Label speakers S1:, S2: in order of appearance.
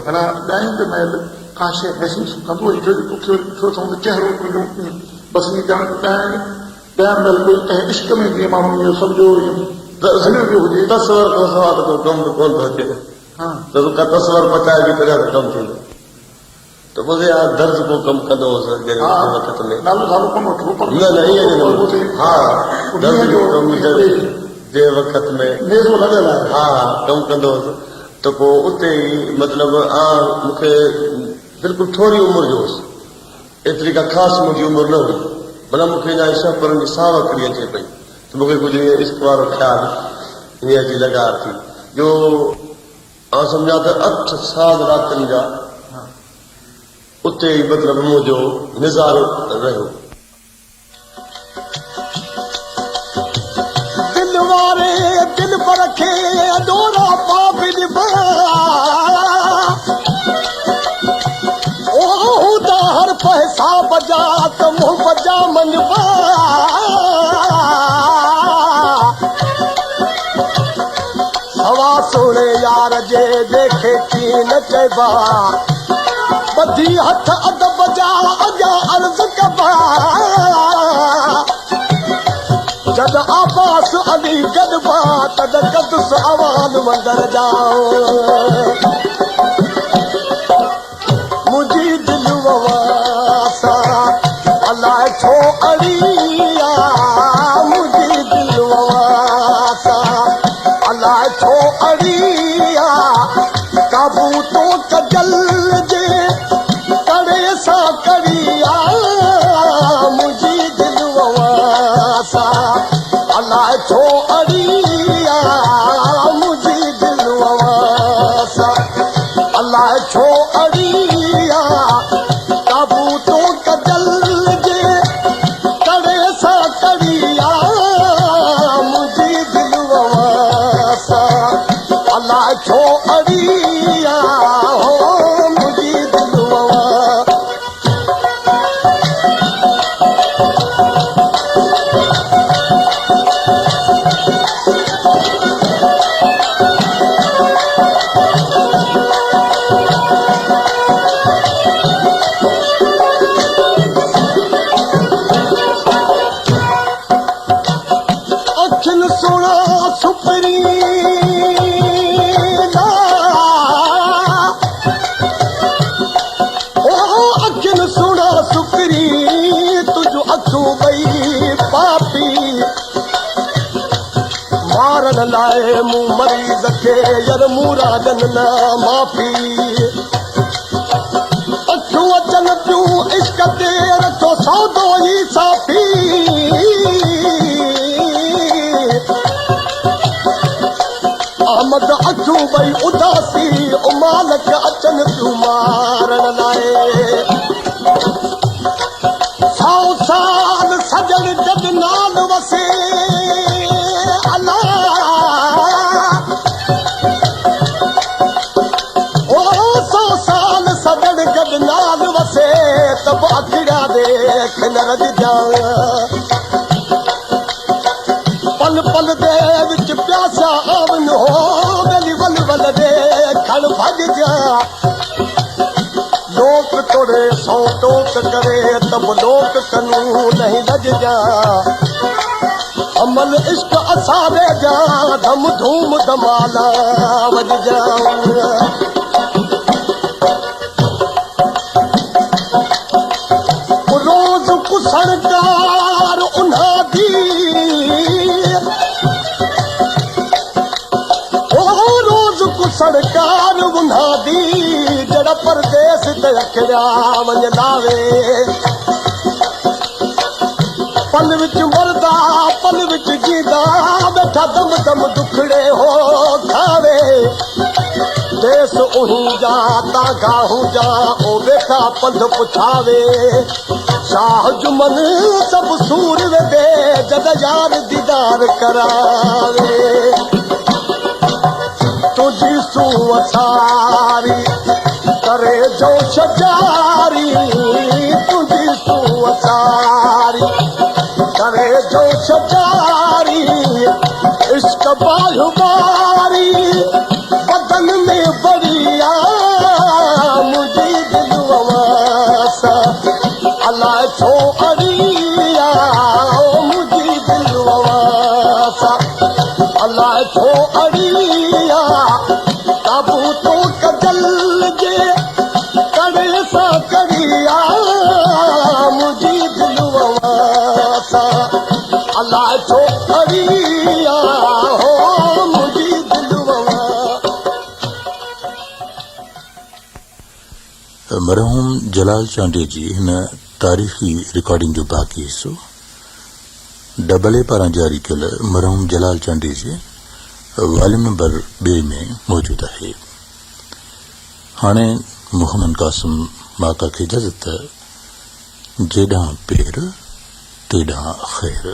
S1: भला ॻाईंदे महिल का शइ महसूस कंदो ई छो त चहिरो बसि ॻाइण ॻाइण महिल कोई कंहिं इश्क में जीअं माण्हू इहो सम्झो हलियो पियो हुजे
S2: तस्वर त कम कोन थो अचे त का तस्वर पचाए बि तॾहिं त कमु थींदो त मुंहिंजे दर्द को कमु कंदो हुउसि वक़्त में
S1: नालो सालो कोन वठो
S2: न हा दर्द जो कमु जे वक़्त में
S1: नेज़ो लॻियल आहे
S2: हा कमु कंदो हुउसि त पोइ उते ई मतिलबु मूंखे बिल्कुलु थोरी उमिरि जो हुउसि एतिरी का ख़ासि मुंहिंजी उमिरि न हुई भला मूंखे अञा ईशा पर साह हिकिड़ी अचे पई त मूंखे कुझु ईअं इश्क वारो ख़्यालु हीअं जी लॻार थी जो सम्झा त 8 साल रातिनि जा उते ई मतिलबु मुंहिंजो निज़ारो रहियो
S3: दिल वारे दिल पर खे अडोरा पाप ओहदा हर पैसा बजा त मुंह बजा मनवा हवा सोने यार जे देखे की न चइबा बधी हथ अध बजा अॻियां अर्ज़ कबा जद आबास अली गॾबा तद कदुस आवाज़ मंदर जाओ मुंहिंजी दिल ववासा अलाए छो अड़िया मुंहिंजी दिल ववासा अलाए छो अड़िया काबू तो कजल जे करे सां करिया मुंहिंजी दिल ववासा अलाए छो अड़िया मुंहिंजी दिल ववासा अलाए छो अड़िया काबू तो कजल जे करे सां करिया मुंहिंजी दिल ववासा अलाए छो अड़िया हो मुंहिंजी दिल ववासा अखियुनि सोना सुपरी अखियुनि सोना सुपरी तुंहिंजो अखियूं ॿई पापी मारण लाइ मूं मरीज़ खे यर मुरादनि न माफ़ी अखियूं अचनि पियूं इश्क ते रखो सौदो ई साफ़ी अहमद अखियूं ॿई उदासी मालक अचनि पियूं मारण लाइ 100 साल सजण जग नाल वसे अल्लाह 100 साल सजण जग नाल वसे त अखिड़ा देख न रज पल पल दे विच प्यासा आवन हो गली वल वल दे खड़ भज जा लोक तोड़े सौ टोक करे तब लोक कनू नहीं लज जा अमल इश्क असारे जा धम धूम धमाला वज जा रोज कुसड़कार उन्हा दी रोज कुसड़कार उन्हा दी जड़ा परदेस ते अखड़ा वञ लावे पल विच मरदा पल विच जींदा बैठा दम दम दुखड़े हो खावे देस उही जा तागाहू जा ओ बेटा पंध पुछावे शाह जुमन सब सूर दे जद यार दीदार करावे तुझी सुवसारी करे जो शजारी तुझी सुवसारी करे जो शजारी इश्क बाहुबारी बदन में बढ़िया छो अड़िया हो मुंहिंजी दिलवा
S4: मरहूम जलाल चांडे जी हिन तारीख़ी रिकॉर्डिंग जो बाक़ी हिस्सो डबल ए पारां जारी कयल मरहूम जलाल चांडे जे वॉल्यूम नंबर 2 में मौजूद आहे। हाणे मोहम्मद कासिम माका खे इजाज़त जेॾां पेर तेॾां ख़ैर।